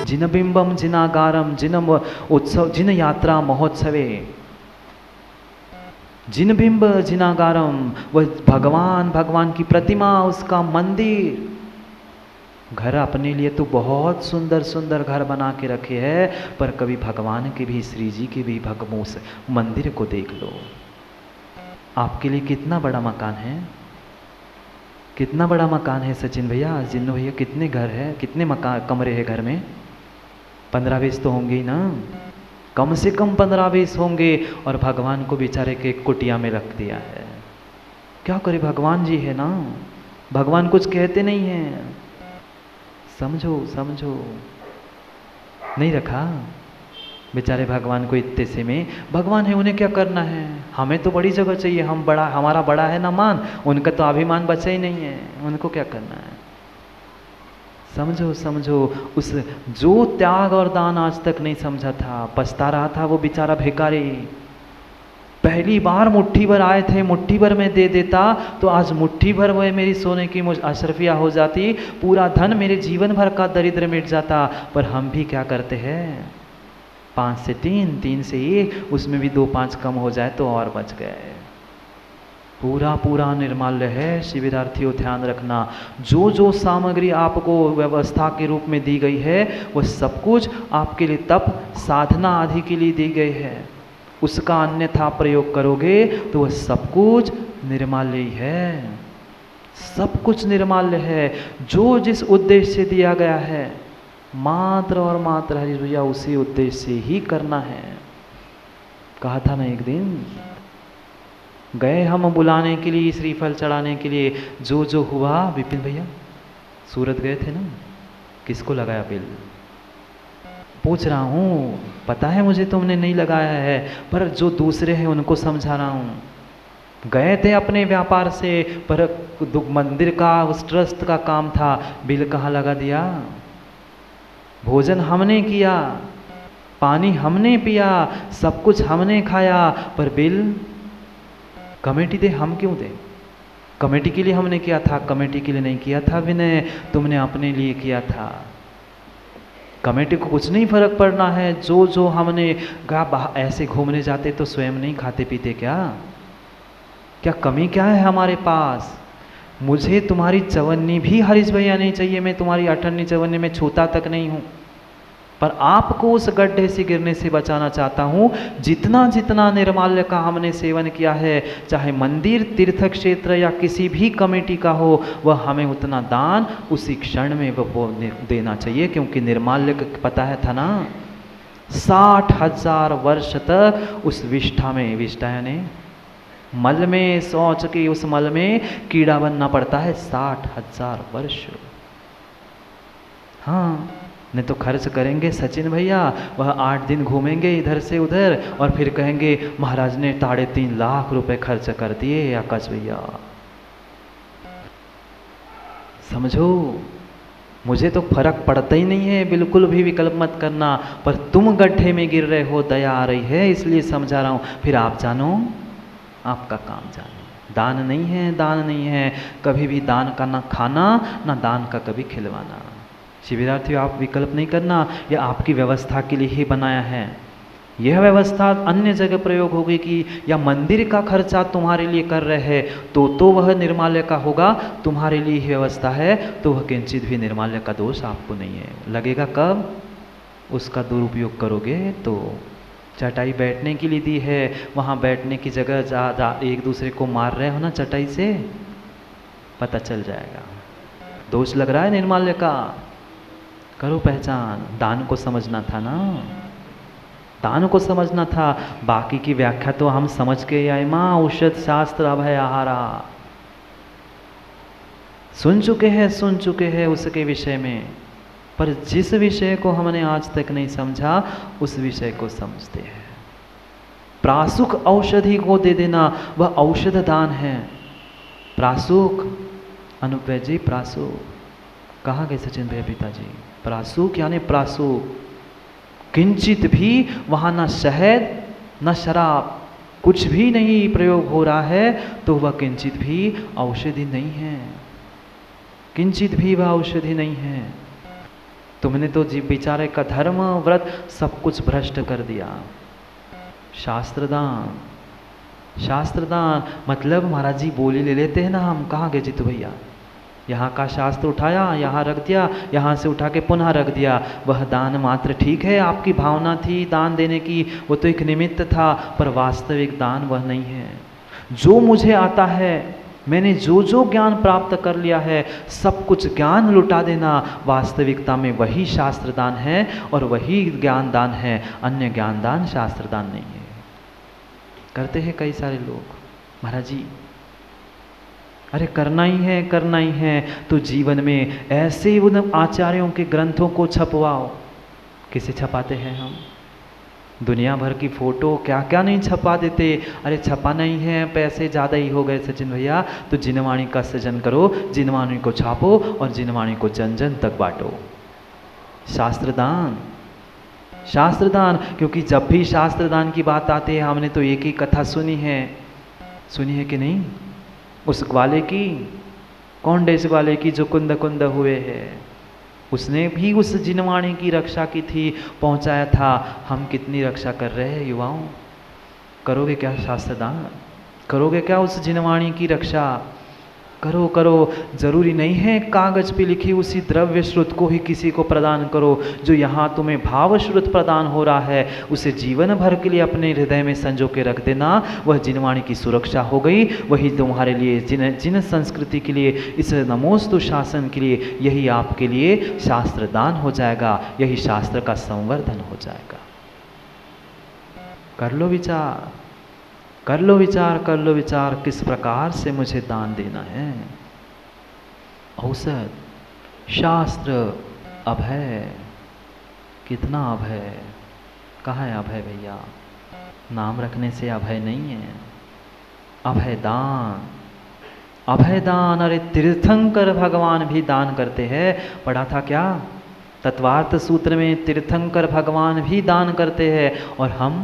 जिन बिंबम जिनागारम जिन उत्सव जिन यात्रा महोत्सवे, जिन बिंब जिनागारम, वह भगवान की प्रतिमा, उसका मंदिर। घर अपने लिए तो बहुत सुंदर सुंदर घर बना के रखे हैं, पर कभी भगवान के भी, श्री जी के भी भगमोस मंदिर को देख लो। आपके लिए कितना बड़ा मकान है, कितना बड़ा मकान है सचिन भैया, जिन्नू भैया, कितने घर है, कितने मकान कमरे हैं घर में? 15-20 तो होंगे ही ना, कम से कम 15-20 होंगे। और भगवान को बेचारे के कुटिया में रख दिया है। क्या करे, भगवान जी है ना, भगवान कुछ कहते नहीं हैं। समझो समझो, नहीं रखा बेचारे भगवान को इतने से में। भगवान है, उन्हें क्या करना है, हमें तो बड़ी जगह चाहिए, हम बड़ा, हमारा बड़ा है ना मान, उनका तो अभिमान बचा ही नहीं है, उनको क्या करना है। समझो समझो, उस जो त्याग और दान आज तक नहीं समझा था, पछता रहा था वो बेचारा भिखारी। पहली बार मुट्ठी भर आए थे, मुट्ठी भर में दे देता तो आज मुट्ठी भर वो मेरी सोने की मुझ अशरफिया हो जाती, पूरा धन मेरे जीवन भर का दरिद्र मिट जाता। पर हम भी क्या करते हैं, 5 से 3, 3 से 1, उसमें भी 2-5 कम हो जाए तो और बच गए। पूरा पूरा निर्माल्य है। शिविरार्थियों ध्यान रखना, जो जो सामग्री आपको व्यवस्था के रूप में दी गई है, वह सब कुछ आपके लिए तप साधना आदि के लिए दी गई है। उसका अन्यथा प्रयोग करोगे तो वह सब कुछ निर्माल्य ही है, सब कुछ निर्माल्य है। जो जिस उद्देश्य से दिया गया है, मात्र और मात्र हरि भैया उसी उद्देश्य से ही करना है। कहा था ना एक दिन, गए हम बुलाने के लिए, श्रीफल चढ़ाने के लिए, जो जो हुआ, विपिन भैया सूरत गए थे ना, किसको लगाया बिल? पूछ रहा हूँ, पता है मुझे तुमने नहीं लगाया है, पर जो दूसरे हैं उनको समझा रहा हूँ। गए थे अपने व्यापार से, पर मंदिर का, उस ट्रस्ट का काम था, बिल कहाँ लगा दिया? भोजन हमने किया, पानी हमने पिया, सब कुछ हमने खाया, पर बिल कमेटी दे, हम क्यों दे? कमेटी के लिए हमने किया था, कमेटी के लिए नहीं किया था विनय, तुमने अपने लिए किया था। कमेटी को कुछ नहीं फर्क पड़ना है। जो जो हमने कहा, ऐसे घूमने जाते तो स्वयं नहीं खाते पीते क्या? क्या कमी क्या है हमारे पास? मुझे तुम्हारी चवन्नी भी हरीश भैया नहीं चाहिए, मैं तुम्हारी 18वीं चवन्नी में छूता तक नहीं हूँ, पर आपको उस गड्ढे से गिरने से बचाना चाहता हूँ। जितना जितना निर्माल्य का हमने सेवन किया है, चाहे मंदिर, तीर्थ क्षेत्र या किसी भी कमेटी का हो, वह हमें उतना दान उसी क्षण में वो देना चाहिए, क्योंकि निर्माल्य पता है था ना, 60,000 वर्ष तक उस विष्ठा में, विष्ठा यानी मल में, शौच के उस मल में कीड़ा बनना पड़ता है, 60,000 वर्ष। हाँ, नहीं तो खर्च करेंगे सचिन भैया, वह 8 दिन घूमेंगे इधर से उधर और फिर कहेंगे महाराज ने 3.5 लाख रुपए खर्च कर दिए आकाश भैया। समझो, मुझे तो फर्क पड़ता ही नहीं है, बिल्कुल भी विकल्प मत करना, पर तुम गड्ढे में गिर रहे हो, दया आ रही है इसलिए समझा रहा हूँ। फिर आप जानो, आपका काम जानो। दान नहीं है, दान नहीं है, कभी भी दान का ना खाना, ना दान का कभी खिलवाना। शिविरार्थियों, आप विकल्प नहीं करना, यह आपकी व्यवस्था के लिए ही बनाया है। यह व्यवस्था अन्य जगह प्रयोग होगी कि या मंदिर का खर्चा तुम्हारे लिए कर रहे हैं तो वह निर्माल्य का होगा, तुम्हारे लिए ही व्यवस्था है तो वह किंचित भी निर्माल्य का दोष आपको नहीं है। लगेगा कब? उसका दुरुपयोग करोगे तो। चटाई बैठने के लिए दी है, वहाँ बैठने की जगह जा एक दूसरे को मार रहे हो ना चटाई से, पता चल जाएगा दोष लग रहा है निर्माल्य का। करो पहचान। दान को समझना था ना, दान को समझना था, बाकी की व्याख्या तो हम समझ के आए। माँ औषध शास्त्र अभय आहारा सुन चुके हैं उसके विषय में, पर जिस विषय को हमने आज तक नहीं समझा उस विषय को समझते हैं। प्रासुक औषधि को दे देना वह औषध दान है। प्रासुक, अनुपय जी प्रासुक कहाँ गए सचिन भैया पिताजी? प्रासुक यानी प्रासुक, किंचित भी वहाँ ना शहद न शराब, कुछ भी नहीं प्रयोग हो रहा है तो वह किंचित भी औषधि नहीं है, किंचित भी वह औषधि नहीं है। तुमने तो जी बेचारे का धर्म व्रत सब कुछ भ्रष्ट कर दिया। शास्त्रदान, शास्त्रदान मतलब महाराज जी बोली ले लेते हैं ना हम, कहाँ गए जीतू भैया, यहाँ का शास्त्र उठाया, यहाँ रख दिया, यहाँ से उठा के पुनः रख दिया, वह दान मात्र ठीक है, आपकी भावना थी दान देने की, वो तो एक निमित्त था, पर वास्तविक दान वह नहीं है। जो मुझे आता है, मैंने जो जो ज्ञान प्राप्त कर लिया है, सब कुछ ज्ञान लुटा देना, वास्तविकता में वही शास्त्रदान है और वही ज्ञान दान है, अन्य ज्ञान दान शास्त्रदान नहीं है। करते हैं कई सारे लोग, महाराज जी अरे करना ही है, करना ही है, तो जीवन में ऐसे उन आचार्यों के ग्रंथों को छपवाओ। किसे छपाते हैं हम? दुनिया भर की फोटो क्या क्या नहीं छपा देते। अरे छपा नहीं है, पैसे ज़्यादा ही हो गए सचिन भैया, तो जिनवाणी का सृजन करो, जिनवाणी को छापो और जिनवाणी को जन जन तक बांटो। शास्त्रदान, शास्त्रदान, क्योंकि जब भी शास्त्रदान की बात आती है, हमने तो एक ही कथा सुनी है कि नहीं? उस ग्वाले की, कौन डेस ग्वाले की जो कुंद कुंद हुए है, उसने भी उस जिनवाणी की रक्षा की थी, पहुंचाया था। हम कितनी रक्षा कर रहे हैं युवाओं? करोगे क्या शास्त्रदान? करोगे क्या उस जिनवाणी की रक्षा? करो करो, जरूरी नहीं है कागज पे लिखी उसी द्रव्य श्रुत को ही किसी को प्रदान करो। जो यहाँ तुम्हें भाव श्रुत प्रदान हो रहा है, उसे जीवन भर के लिए अपने हृदय में संजो के रख देना, वह जिनवाणी की सुरक्षा हो गई। वही तुम्हारे लिए, जिन संस्कृति के लिए, इस नमोस्तु शासन के लिए, यही आपके लिए शास्त्र दान हो जाएगा, यही शास्त्र का संवर्धन हो जाएगा। कर लो विचार, कर लो विचार, कर लो विचार, किस प्रकार से मुझे दान देना है। औसत, शास्त्र, अभय, कितना अभय, कहाँ है अभय भैया? नाम रखने से अभय नहीं है। अभय दान, अभय दान, अरे तीर्थंकर भगवान भी दान करते हैं। पढ़ा था क्या तत्वार्थ सूत्र में? तीर्थंकर भगवान भी दान करते हैं। और हम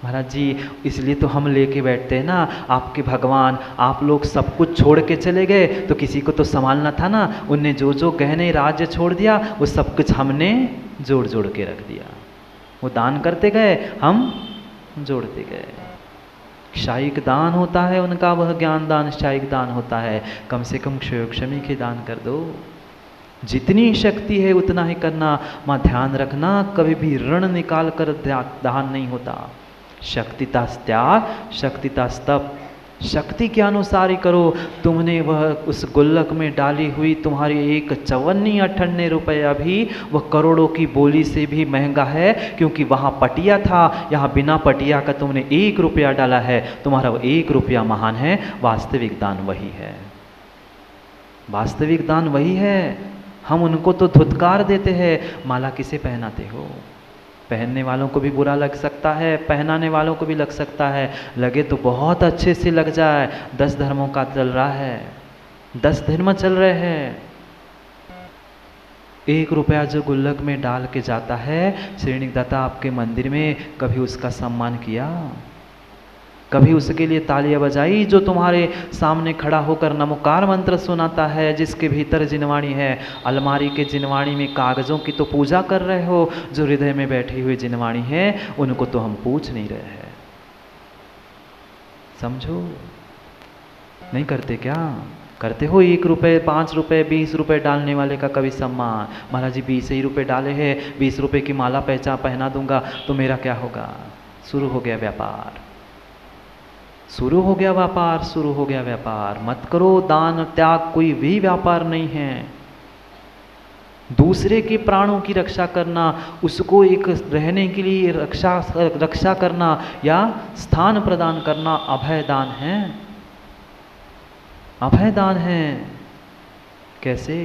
महाराज जी, इसलिए तो हम लेके बैठते हैं ना, आपके भगवान, आप लोग सब कुछ छोड़ के चले गए तो किसी को तो संभालना था ना। उनने जो जो गहने राज्य छोड़ दिया, वो सब कुछ हमने जोड़ जोड़ के रख दिया। वो दान करते गए, हम जोड़ते गए। क्षायिक दान होता है उनका, वह ज्ञान दान क्षायिक दान होता है। कम से कम क्षयोक्षमी के दान कर दो। जितनी शक्ति है उतना ही करना। माँ ध्यान रखना, कभी भी ऋण निकाल कर दान नहीं होता। शक्तिता त्याग, शक्तिता तप, शक्ति के अनुसार ही करो। तुमने वह उस गुल्लक में डाली हुई तुम्हारी एक 54-58 रुपया भी वह करोड़ों की बोली से भी महंगा है, क्योंकि वहाँ पटिया था, यहाँ बिना पटिया का तुमने 1 रुपया डाला है। तुम्हारा वो 1 रुपया महान है। वास्तविक दान वही है, वास्तविक दान वही है। हम उनको तो धुतकार देते हैं। माला किसे पहनाते हो? पहनने वालों को भी बुरा लग सकता है, पहनाने वालों को भी लग सकता है। लगे तो बहुत अच्छे से लग जाए। 10 धर्मों का चल रहा है, 10 धर्म चल रहे हैं। 1 रुपया जो गुल्लक में डाल के जाता है, श्रीनिकदाता आपके मंदिर में कभी उसका सम्मान किया? कभी उसके लिए तालियां बजाई? जो तुम्हारे सामने खड़ा होकर नमोकार मंत्र सुनाता है, जिसके भीतर जिनवाणी है। अलमारी के जिनवाणी में कागजों की तो पूजा कर रहे हो, जो हृदय में बैठी हुई जिनवाणी है उनको तो हम पूछ नहीं रहे हैं। समझो, नहीं करते क्या? करते हो 1 रुपये, 5 रुपये, 20 रुपये डालने वाले का कभी सम्मान? महाराज जी 20 ही रुपये डाले हैं, 20 रुपये की माला पहना दूंगा तो मेरा क्या होगा? शुरू हो गया व्यापार, शुरू हो गया व्यापार, शुरू हो गया व्यापार। मत करो। दान त्याग कोई भी व्यापार नहीं है। दूसरे के प्राणों की रक्षा करना, उसको एक रहने के लिए रक्षा करना या स्थान प्रदान करना अभय दान है, अभय दान है। कैसे?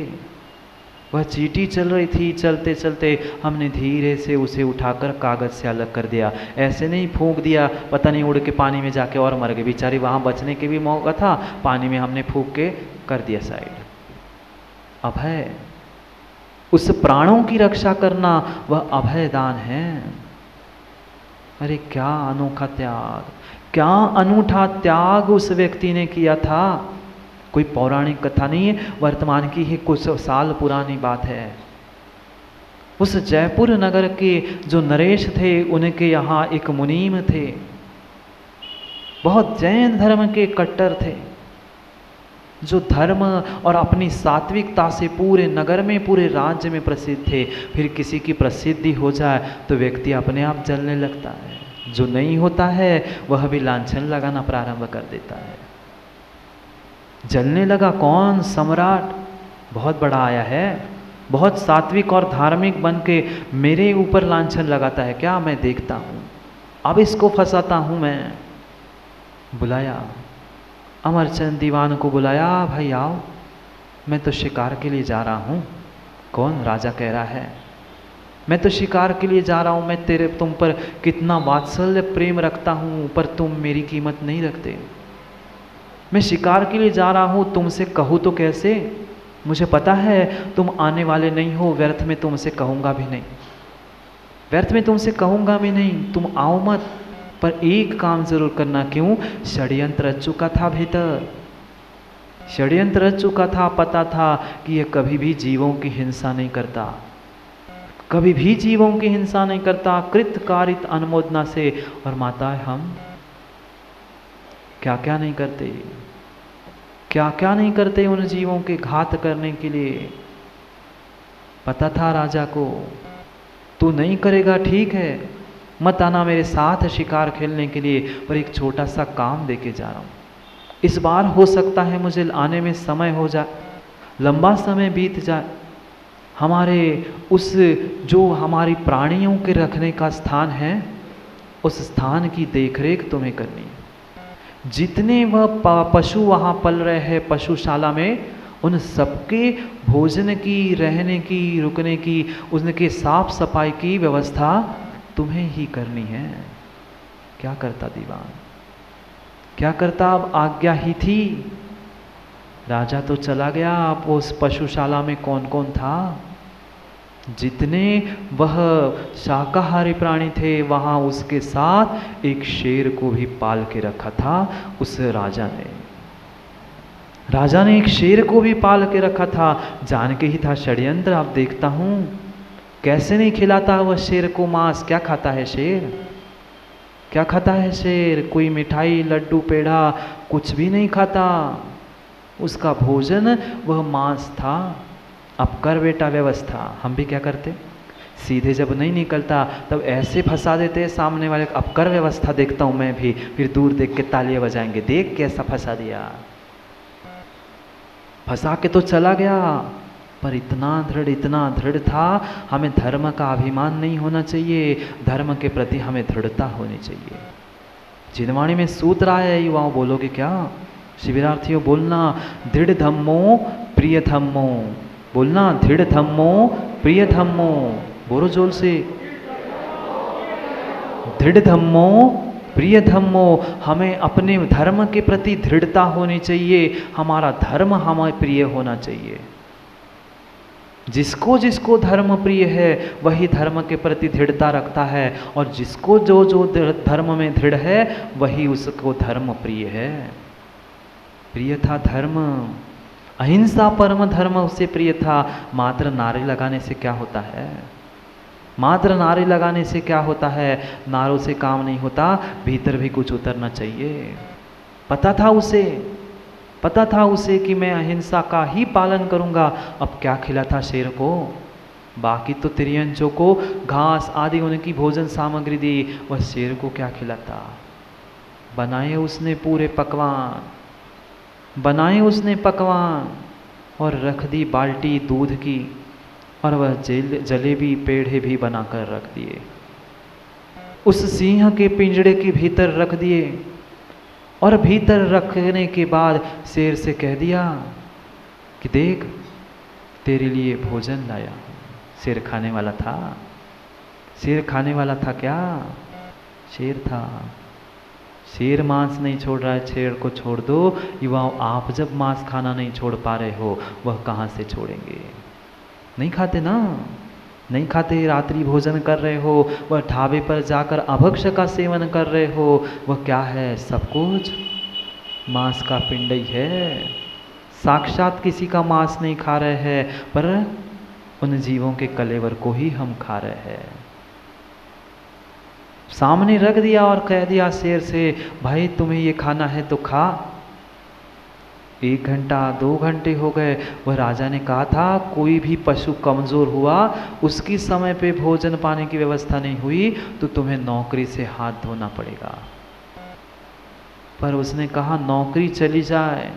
वह चींटी चल रही थी, चलते चलते हमने धीरे से उसे उठाकर कागज से अलग कर दिया। ऐसे नहीं फूंक दिया, पता नहीं उड़ के पानी में जाके और मर गई बेचारी। वहाँ बचने के भी मौका था, पानी में हमने फूंक के कर दिया साइड। अभय, उस प्राणों की रक्षा करना वह अभय दान है। अरे क्या अनोखा त्याग, क्या अनूठा त्याग उस व्यक्ति ने किया था। कोई पौराणिक कथा नहीं है, वर्तमान की ही कुछ साल पुरानी बात है। उस जयपुर नगर के जो नरेश थे उनके यहाँ एक मुनीम थे, बहुत जैन धर्म के कट्टर थे, जो धर्म और अपनी सात्विकता से पूरे नगर में पूरे राज्य में प्रसिद्ध थे। फिर किसी की प्रसिद्धि हो जाए तो व्यक्ति अपने आप जलने लगता है, जो नहीं होता है वह भी लांछन लगाना प्रारंभ कर देता है। जलने लगा कौन? सम्राट बहुत बड़ा आया है, बहुत सात्विक और धार्मिक बन के मेरे ऊपर लांछन लगाता है क्या? मैं देखता हूँ, अब इसको फंसाता हूँ मैं। बुलाया, अमरचंद दीवान को बुलाया, भाई आओ, मैं तो शिकार के लिए जा रहा हूँ। कौन? राजा कह रहा है मैं तो शिकार के लिए जा रहा हूँ, मैं तुम पर कितना वात्सल्य प्रेम रखता हूँ, पर तुम मेरी कीमत नहीं रखते। मैं शिकार के लिए जा रहा हूँ, तुमसे कहूँ तो कैसे? मुझे पता है तुम आने वाले नहीं हो, व्यर्थ में तुमसे कहूँगा भी नहीं, व्यर्थ में तुमसे कहूँगा भी नहीं, तुम आओ मत। पर एक काम जरूर करना। क्यों? षड्यंत्र रच चुका था भीतर, षड्यंत्र रच चुका था, पता था कि यह कभी भी जीवों की हिंसा नहीं करता, कभी भी जीवों की हिंसा नहीं करता, कृत कारित अनुमोदना से। और माता हम क्या क्या नहीं करते, क्या क्या नहीं करते उन जीवों के घात करने के लिए। पता था राजा को, तू नहीं करेगा ठीक है, मत आना मेरे साथ शिकार खेलने के लिए, पर एक छोटा सा काम देके जा रहा हूँ। इस बार हो सकता है मुझे आने में समय हो जाए, लंबा समय बीत जाए। हमारे उस जो हमारी प्राणियों के रखने का स्थान है, उस स्थान की देखरेख तुम्हें करनी है। जितने वह पशु वहाँ पल रहे हैं पशुशाला में, उन सबके भोजन की, रहने की, रुकने की, उनके साफ सफाई की व्यवस्था तुम्हें ही करनी है। क्या करता दीवान, क्या करता? अब आज्ञा ही थी। राजा तो चला गया, अब उस पशुशाला में कौन कौन था? जितने वह शाकाहारी प्राणी थे, वहाँ उसके साथ एक शेर को भी पाल के रखा था उस राजा ने। राजा ने एक शेर को भी पाल के रखा था, जान के ही था षड्यंत्र। अब देखता हूँ कैसे नहीं खिलाता वह शेर को मांस। क्या खाता है शेर? क्या खाता है शेर? कोई मिठाई, लड्डू, पेड़ा कुछ भी नहीं खाता। उसका भोजन वह मांस था। अब कर बेटा व्यवस्था। हम भी क्या करते, सीधे जब नहीं निकलता तब ऐसे फंसा देते सामने वाले। अब कर व्यवस्था देखता हूँ मैं भी, फिर दूर देख के तालियां बजाएंगे, देख कैसा फंसा दिया। फंसा के तो चला गया, पर इतना दृढ़ था। हमें धर्म का अभिमान नहीं होना चाहिए, धर्म के प्रति हमें दृढ़ता होनी चाहिए। जिनवाणी में सूत्र आया है, युवाओं बोलोगे क्या? शिविरार्थियों बोलना, दृढ़ धम्मो प्रिय धम्मो। बोलना, दृढ़ धम्मो प्रिय धम्मो। बोलो जोर से, दृढ़ धम्मो प्रिय धम्मो। हमें अपने धर्म के प्रति दृढ़ता होनी चाहिए, हमारा धर्म हमें प्रिय होना चाहिए। जिसको जिसको धर्म प्रिय है वही धर्म के प्रति दृढ़ता रखता है, और जिसको जो जो धर्म में दृढ़ है वही उसको धर्म प्रिय है। प्रिय था धर्म, अहिंसा परम धर्म उसे प्रिय था। मात्र नारे लगाने से क्या होता है? मात्र नारे लगाने से क्या होता है? नारों से काम नहीं होता, भीतर भी कुछ उतरना चाहिए। पता था उसे, पता था उसे कि मैं अहिंसा का ही पालन करूंगा। अब क्या खिलाता शेर को? बाकी तो तिर्यंचों को घास आदि उनकी भोजन सामग्री दी, वह शेर को क्या खिलाता? बनाए उसने पूरे पकवान, बनाए उसने पकवान और रख दी बाल्टी दूध की, और वह जलेबी पेड़े भी बनाकर रख दिए, उस सिंह के पिंजड़े के भीतर रख दिए। और भीतर रखने के बाद शेर से कह दिया कि देख तेरे लिए भोजन लाया। शेर खाने वाला था, शेर खाने वाला था क्या? शेर था। शेर मांस नहीं छोड़ रहा है, शेर को छोड़ दो। युवाओं, आप जब मांस खाना नहीं छोड़ पा रहे हो, वह कहाँ से छोड़ेंगे? नहीं खाते ना, नहीं खाते। रात्रि भोजन कर रहे हो, वह ढाबे पर जाकर अभक्ष का सेवन कर रहे हो, वह क्या है? सब कुछ मांस का पिंड ही है। साक्षात किसी का मांस नहीं खा रहे हैं, पर उन जीवों के कलेवर को ही हम खा रहे हैं। सामने रख दिया और कह दिया शेर से, भाई तुम्हें ये खाना है तो खा। 1 घंटा 2 घंटे हो गए। वह राजा ने कहा था कोई भी पशु कमज़ोर हुआ, उसकी समय पे भोजन पाने की व्यवस्था नहीं हुई तो तुम्हें नौकरी से हाथ धोना पड़ेगा। पर उसने कहा नौकरी चली जाए,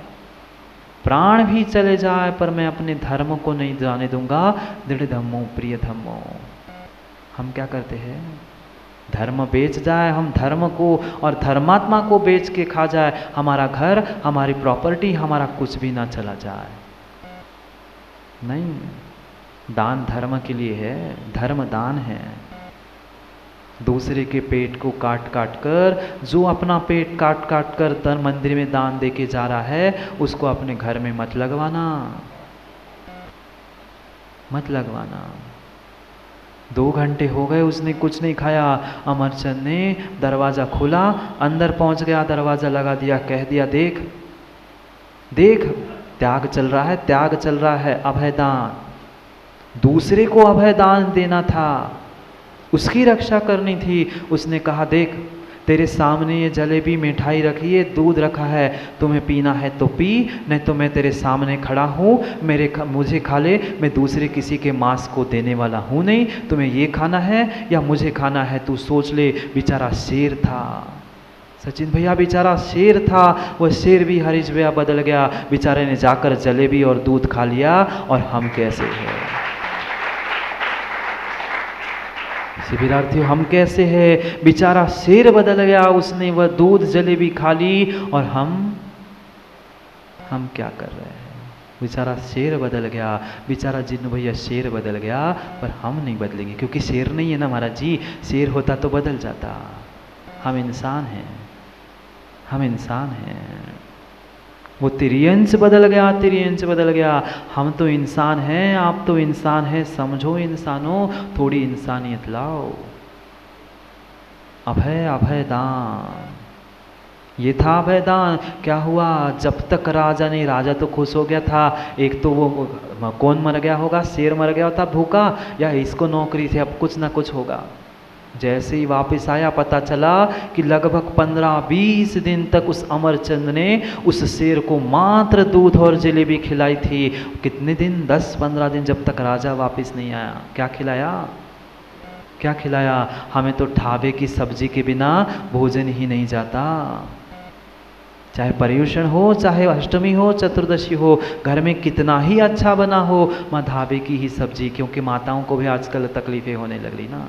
प्राण भी चले जाए, पर मैं अपने धर्म को नहीं जाने दूंगा। दृढ़ धम्मो प्रिय धम्मो। हम क्या करते हैं, धर्म बेच जाए, हम धर्म को और धर्मात्मा को बेच के खा जाए, हमारा घर, हमारी प्रॉपर्टी, हमारा कुछ भी ना चला जाए। नहीं, दान धर्म के लिए है, धर्म दान है। दूसरे के पेट को काट काट कर, जो अपना पेट काट काट कर धर्म मंदिर में दान दे के जा रहा है, उसको अपने घर में मत लगवाना, मत लगवाना। 2 घंटे हो गए, उसने कुछ नहीं खाया। अमरचंद ने दरवाज़ा खोला, अंदर पहुंच गया, दरवाज़ा लगा दिया, कह दिया देख देख, त्याग चल रहा है, त्याग चल रहा है, अभयदान। दूसरे को अभयदान देना था, उसकी रक्षा करनी थी। उसने कहा देख, तेरे सामने ये जलेबी मिठाई रखी है, दूध रखा है, तुम्हें पीना है तो पी, नहीं तो मैं तेरे सामने खड़ा हूँ, मुझे खा ले, मैं दूसरे किसी के मांस को देने वाला हूँ नहीं। तुम्हें ये खाना है या मुझे खाना है, तू सोच ले। बेचारा शेर था, सचिन भैया बेचारा शेर था, वह शेर भी हरीश भैया बदल गया। बेचारे ने जाकर जलेबी और दूध खा लिया, और हम कैसे हैं शिविरार्थियों, हम कैसे हैं। बेचारा शेर बदल गया, उसने वह दूध जलेबी खा ली, और हम क्या कर रहे हैं। बेचारा शेर बदल गया, बेचारा जिन्न भैया शेर बदल गया, पर हम नहीं बदलेंगे, क्योंकि शेर नहीं है ना महाराज जी। शेर होता तो बदल जाता। हम इंसान हैं, हम इंसान हैं। वो तिर्यंश बदल गया, तिर्यंश बदल गया। हम तो इंसान हैं, आप तो इंसान हैं, समझो इंसानों, थोड़ी इंसानियत लाओ। अभय अभय दान, ये था अभय दान। क्या हुआ, जब तक राजा नहीं, राजा तो खुश हो गया था। एक तो वो कौन मर गया होगा, शेर मर गया था भूखा, या इसको नौकरी से अब कुछ ना कुछ होगा। जैसे ही वापस आया, पता चला कि लगभग 15-20 दिन तक उस अमरचंद ने उस शेर को मात्र दूध और जलेबी खिलाई थी। कितने दिन, 10-15 दिन, जब तक राजा वापस नहीं आया। क्या खिलाया, क्या खिलाया। हमें तो ढाबे की सब्जी के बिना भोजन ही नहीं जाता। चाहे पर्युषण हो, चाहे अष्टमी हो, चतुर्दशी हो, घर में कितना ही अच्छा बना हो, माँ ढाबे की ही सब्जी, क्योंकि माताओं को भी आजकल तकलीफें होने लगी ना।